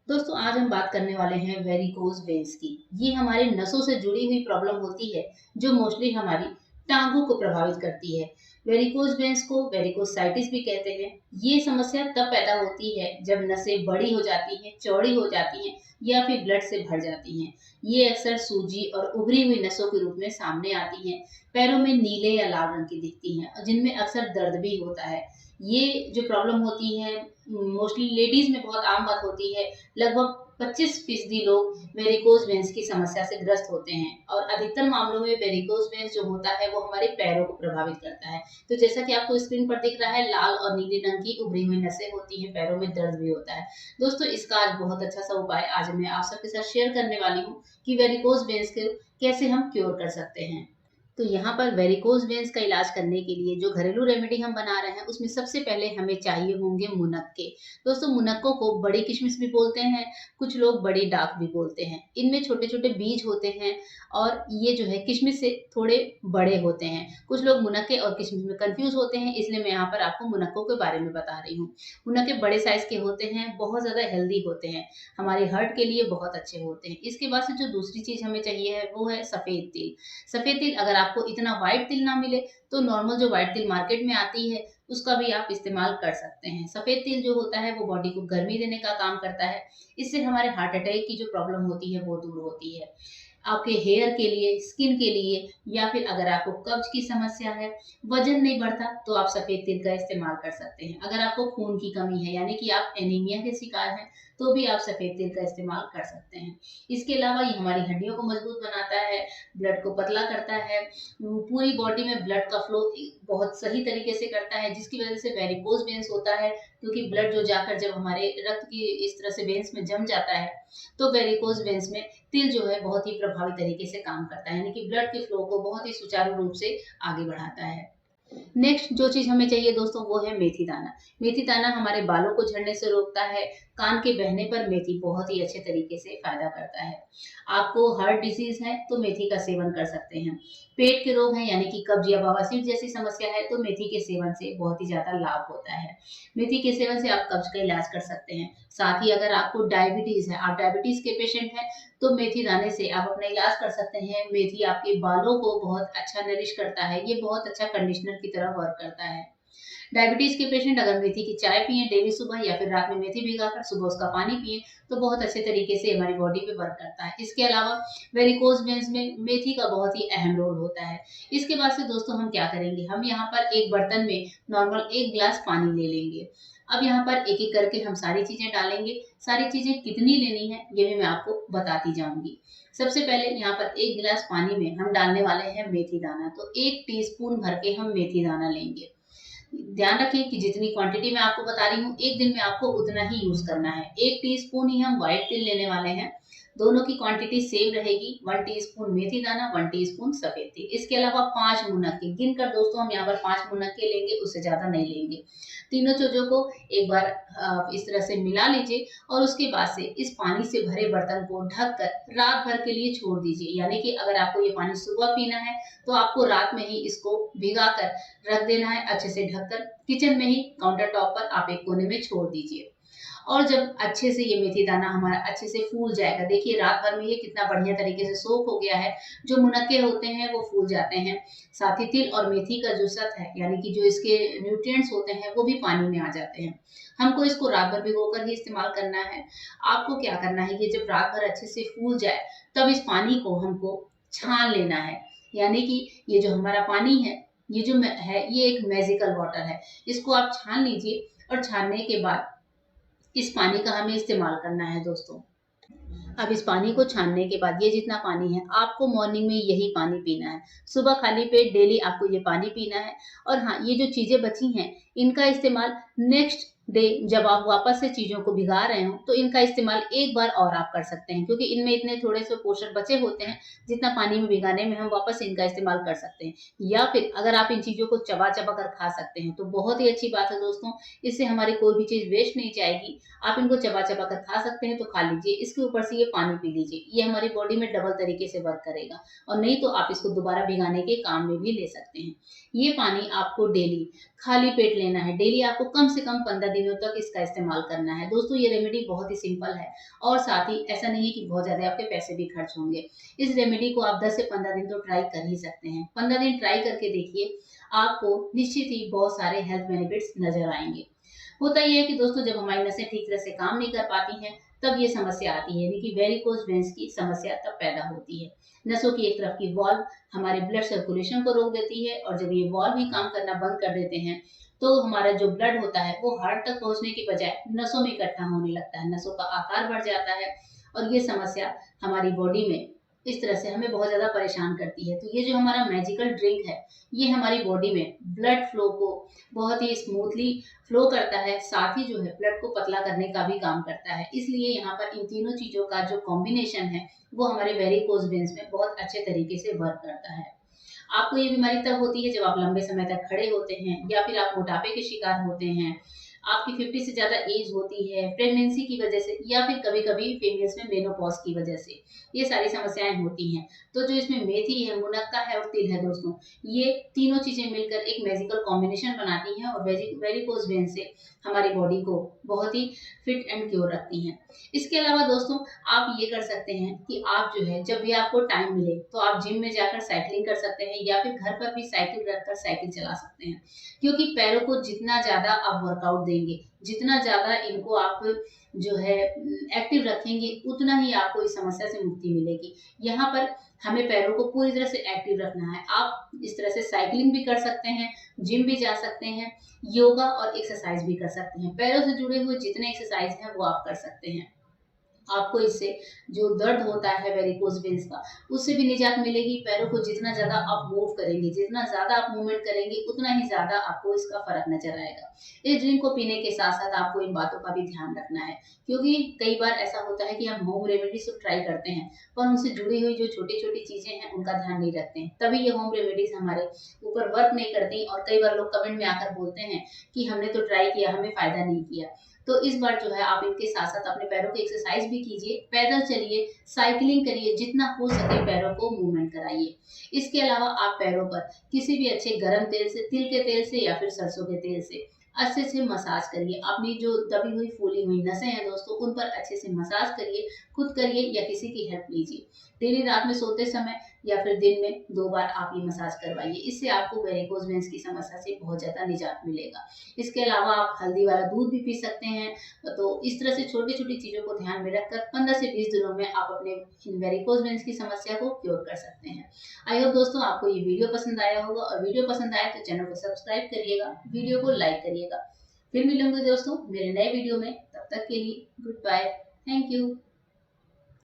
दोस्तों आज हम बात करने वाले हैं वेरिकोज वेन्स की। ये हमारे नसों से जुड़ी हुई प्रॉब्लम होती है जो मोस्टली हमारी टांगों को प्रभावित करती है। वेरिकोज वेन्स को वेरिकोसाइटिस भी कहते हैं। ये समस्या तब पैदा होती है जब नसें बड़ी हो जाती हैं, चौड़ी हो जाती हैं या फिर ब्लड से भर जाती हैं। ये अक्सर सूजी और उभरी हुई नसों के रूप में सामने आती हैं। पैरों में नीले या लाल रंग की दिखती हैं और जिनमें अक्सर दर्द भी होता है। ये जो प्रॉब्लम होती है मोस्टली लेडीज में बहुत आम बात होती है। लगभग 25% लोग वेरिकोज वेन्स की समस्या से ग्रस्त होते हैं और अधिकतर मामलों में वेरिकोज वेन्स जो होता है वो हमारे पैरों को प्रभावित करता है। तो जैसा कि आपको स्क्रीन पर दिख रहा है, लाल और नीले रंग की उभरी हुई नसें होती हैं, पैरों में दर्द भी होता है। दोस्तों इसका आज बहुत अच्छा सा उपाय आज मैं आप सबके साथ शेयर करने वाली हूँ कि वेरिकोज वेन्स के कैसे हम क्योर कर सकते हैं। तो यहाँ पर वेरिकोज वेन्स का इलाज करने के लिए जो घरेलू रेमेडी हम बना रहे हैं उसमें सबसे पहले हमें चाहिए होंगे मुनक्के। दोस्तों मुनक्कों को बड़ी किशमिश भी बोलते हैं, कुछ लोग बड़ी डाक भी बोलते हैं। इनमें छोटे छोटे बीज होते हैं और ये जो है किशमिश से थोड़े बड़े होते हैं। कुछ लोग मुनक्के और किशमिश में कंफ्यूज होते हैं, इसलिए मैं यहाँ पर आपको मुनक्कों के बारे में बता रही हूँ। मुनक्के बड़े साइज के होते हैं, बहुत ज्यादा हेल्दी होते हैं, हमारे हार्ट के लिए बहुत अच्छे होते हैं। इसके बाद से जो दूसरी चीज हमें चाहिए है वो है सफेद तिल। सफेद तिल अगर आपको इतना व्हाइट तिल ना मिले तो नॉर्मल जो व्हाइट तिल मार्केट में आती है उसका भी आप इस्तेमाल कर सकते हैं। सफेद तिल जो होता है वो बॉडी को गर्मी देने का काम करता है। इससे हमारे हार्ट अटैक की जो प्रॉब्लम होती है वो दूर होती है। आपके हेयर के लिए, स्किन के लिए या फिर अगर आपको कब्ज की समस्या है, वजन नहीं बढ़ता तो आप सफेद तिल का इस्तेमाल कर सकते हैं। अगर आपको खून की कमी है यानी कि आप एनीमिया के शिकार हैं तो भी आप सफेद तिल का इस्तेमाल कर सकते हैं। इसके अलावा ये हमारी हड्डियों को मजबूत बनाता है, ब्लड को पतला करता है, पूरी बॉडी में ब्लड का फ्लो बहुत सही तरीके से करता है, जिसकी वजह से वेरिकोज वेन्स होता है। क्योंकि ब्लड जो जाकर जब हमारे रक्त की इस तरह से वेन्स में जम जाता है तो वेरिकोज वेन्स में तिल जो है बहुत ही प्रभावी तरीके से काम करता है, यानी कि ब्लड के फ्लो को बहुत ही सुचारू रूप से आगे बढ़ाता है। नेक्स्ट जो चीज हमें चाहिए दोस्तों वो है मेथी दाना। मेथी दाना हमारे बालों को झड़ने से रोकता है। कान के बहने पर मेथी बहुत ही अच्छे तरीके से फायदा करता है। आपको हार्ट डिजीज है तो मेथी का सेवन कर सकते हैं। पेट के रोग हैं यानी कि कब्ज या बवासीर जैसी समस्या है तो मेथी के सेवन से बहुत ही ज्यादा लाभ होता है। मेथी के सेवन से आप कब्ज का इलाज कर सकते हैं। साथ ही अगर आपको डायबिटीज है, आप डायबिटीज के पेशेंट हैं तो मेथी दाने से आप अपना इलाज कर सकते हैं। मेथी आपके बालों को बहुत अच्छा नरिश करता है, ये बहुत अच्छा कंडीशनर की तरह वर्क करता है। डायबिटीज के पेशेंट अगर मेथी की चाय पिए डेली सुबह या फिर रात में मेथी भिगाकर सुबह उसका पानी पिए तो बहुत अच्छे तरीके से हमारी बॉडी पे वर्क करता है। इसके अलावा वेरिकोज वेन्स में मेथी का बहुत ही अहम रोल होता है। इसके बाद से दोस्तों हम क्या करेंगे, हम यहाँ पर एक बर्तन में नॉर्मल 1 गिलास पानी ले लेंगे। अब यहाँ पर एक एक करके हम सारी चीजें डालेंगे। सारी चीजें कितनी लेनी है ये भी मैं आपको बताती जाऊंगी। सबसे पहले यहाँ पर 1 गिलास पानी में हम डालने वाले हैं मेथी दाना। तो 1 टीस्पून भर के हम मेथी दाना लेंगे। ध्यान रखें कि जितनी क्वांटिटी मैं आपको बता रही हूँ एक दिन में आपको उतना ही यूज करना है। 1 टीस्पून ही हम व्हाइट तिल लेने वाले हैं। दोनों की क्वांटिटी सेम रहेगी। 1 टीस्पून मेथी दाना, 1 टीस्पून सफेद तिल। इसके अलावा 5 मुनक्के गिनकर दोस्तों हम यहाँ पर 5 मुनक्के लेंगे, उससे ज्यादा नहीं लेंगे। तीनों चीजों को एक बार इस तरह से मिला लीजिए और उसके बाद से इस पानी से भरे बर्तन को ढककर रात भर के लिए छोड़ दीजिए। यानी कि अगर आपको ये पानी सुबह पीना है तो आपको रात में ही इसको भिगा कर रख देना है, अच्छे से ढककर किचन में ही काउंटर टॉप पर आप एक कोने में छोड़ दीजिए। और जब अच्छे से ये मेथी दाना हमारा अच्छे से फूल जाएगा, देखिए रात भर में ये कितना बढ़िया तरीके से सोख हो गया है। जो मुनक्के होते हैं वो फूल जाते हैं। साथ ही तिल और मेथी का जो सत है यानी कि जो इसके न्यूट्रिएंट्स होते हैं वो भी पानी में आ जाते हैं। हमको इसको रात भर भिगोकर ही इस्तेमाल करना है। आपको क्या करना है, ये जब रात भर अच्छे से फूल जाए तब इस पानी को हमको छान लेना है। यानी कि ये जो हमारा पानी है, ये जो है ये एक मैजिकल वाटर है। इसको आप छान लीजिए और छानने के बाद इस पानी का हमें इस्तेमाल करना है दोस्तों। अब इस पानी को छानने के बाद ये जितना पानी है आपको मॉर्निंग में यही पानी पीना है। सुबह खाली पेट डेली आपको ये पानी पीना है। और हाँ, ये जो चीजें बची हैं इनका इस्तेमाल नेक्स्ट डे जब आप वापस से चीजों को भिगा रहे हो तो इनका इस्तेमाल एक बार और आप कर सकते हैं, क्योंकि इनमें इतने थोड़े से पोषक बचे होते हैं जितना पानी में भिगाने में हम वापस इनका इस्तेमाल कर सकते हैं। या फिर अगर आप इन चीजों को चबा चबा कर खा सकते हैं तो बहुत ही अच्छी बात है दोस्तों। इससे हमारी कोई भी चीज वेस्ट नहीं जाएगी। आप इनको चबा चबा कर खा सकते हैं तो खा लीजिए, इसके ऊपर से ये पानी पी लीजिए। ये हमारी बॉडी में डबल तरीके से वर्क करेगा। और नहीं तो आप इसको दोबारा भिगाने के काम में भी ले सकते हैं। ये पानी आपको डेली खाली पेट लेना है। डेली आपको कम से कम 15 दिनों तक इसका इस्तेमाल करना है। दोस्तों ये रेमेडी बहुत ही सिंपल है और साथ ही ऐसा नहीं है कि बहुत ज़्यादा आपके पैसे भी खर्च होंगे। इस रेमेडी को आप 10 से 15 दिन तो ट्राई कर ही सकते हैं। 15 दिन ट्राई करके देखिए, आपको निश्चित ही बहुत सारे हेल्थ बेनिफिट्स नज़र आएँगे। होता ये है कि दोस्तों जब हमारी नसें ठीक तरह से काम नहीं कर पाती हैं, तब ये समस्या आती है, यानी कि वेरिकोज वेन्स की समस्या तब पैदा होती है। नसों की एक तरफ की वॉल्व हमारे ब्लड सर्कुलेशन को रोक देती है और जब ये वॉल्व ही काम करना बंद कर देते हैं, तो हमारा जो ब्लड होता है वो हार्ट तक पहुंचने की बजाय नसों में इकट्ठा होने लगता है, नसों का आकार बढ़ जाता है और ये समस्या हमारी बॉडी में इस तरह से हमें बहुत ज़्यादा परेशान करती है। तो ये जो हमारा मैजिकल ड्रिंक है, ये हमारी बॉडी में ब्लड फ्लो को बहुत ही स्मूथली फ्लो करता है, साथ ही जो है ब्लड को पतला करने का भी काम करता है। इसलिए यहाँ पर इन तीनों चीज़ों का जो कॉम्बिनेशन है, वो हमारे वेरिकोज वेन्स में बहुत अच्छे तरीके से वर्क करता है। आपको ये बीमारी तब होती है जब आप लंबे समय तक खड़े होते हैं या फिर आप मोटापे के शिकार होते हैं, आपकी 50 से ज़्यादा एज होती है, प्रेगनेंसी की वजह से या फिर कभी-कभी फीमेल्स में मेनोपॉज़ की वजह से, ये सारी समस्याएँ होती हैं। तो जो इसमें मेथी है, मुनक्का है और तिल है दोस्तों, ये तीनों चीज़ें मिलकर एक मैजिकल कॉम्बिनेशन बनाती हैं और वेरिकोज़ वेन से हमारी बॉडी को बहुत ही फिट एंड क्योर रखती हैं। इसके अलावा दोस्तों आप ये कर सकते हैं कि आप जो है जब भी आपको टाइम मिले, तो आप जिम में जाकर साइक्लिंग कर सकते हैं या फिर घर पर भी साइकिल रखकर साइकिल चला सकते हैं। क्योंकि पैरों को जितना ज़्यादा आप वर्कआउट देंगे, जितना ज़्यादा इनको आप जो है एक्टिव रखेंगे, उतना ही आपको इस समस्या से मुक्ति मिलेगी। यहाँ पर हमें पैरों को पूरी तरह से एक्टिव रखना है। आप इस तरह से साइक्लिंग भी कर सकते हैं, जिम भी जा सकते हैं, योगा और एक्सरसाइज भी कर सकते हैं। पैरों से जुड़े हुए जितने एक्सरसाइज हैं, वो आप कर सकते हैं। आपको इससे जो दर्द होता है वेरिकोज वेन्स का, उससे भी निजात मिलेगी। पैरों को जितना ज़्यादा आप मूव करेंगे, जितना ज़्यादा आप मूवमेंट करेंगे, उतना ही ज़्यादा आपको इसका फ़र्क नज़र आएगा। इस ड्रिंक को पीने के साथ-साथ आपको इन बातों का भी ध्यान रखना है, क्योंकि कई बार ऐसा होता है कि हम होम रेमेडीज़ तो ट्राई करते हैं, पर उनसे जुड़ी हुई जो छोटी-छोटी चीज़ें हैं, उनका ध्यान नहीं रखते हैं। तभी ये होम रेमेडीज़ हमारे ऊपर वर्क नहीं करती और कई बार लोग कमेंट में आकर बोलते हैं कि हमने तो ट्राई किया, हमें फ़ायदा नहीं किया। तो इस बार जो है आप इनके साथ-साथ अपने पैरों की एक्सरसाइज भी कीजिए, पैदल चलिए, साइक्लिंग करिए, जितना हो सके पैरों को मूवमेंट कराइए। इसके अलावा आप पैरों पर किसी भी अच्छे गरम तेल से, तिल के तेल से या फिर सरसों के तेल से अच्छे से मसाज करिए। अपनी जो दबी हुई, फूली हुई नसें हैं दोस्तों, उन पर अच्छे से मसाज करिए, खुद करिए या किसी की हेल्प लीजिए। डेली रात में सोते समय या फिर दिन में 2 बार आप ये मसाज करवाइए। इससे आपको वेरिकोज वेन्स की समस्या से बहुत ज़्यादा निजात मिलेगा। इसके अलावा आप हल्दी वाला दूध भी पी सकते हैं। तो इस तरह से छोटी-छोटी चीज़ों को ध्यान में रखकर 15 से 20 दिनों में आप अपने वेरिकोज वेन्स की समस्या को क्योर कर सकते हैं। आई होप दोस्तों आपको ये वीडियो पसंद आया होगा और वीडियो पसंद आए तो चैनल को सब्सक्राइब करिएगा, वीडियो को लाइक करिएगा। फिर मिलूंगी दोस्तों मेरे नए वीडियो में, तब तक के लिए गुड बाय, थैंक यू।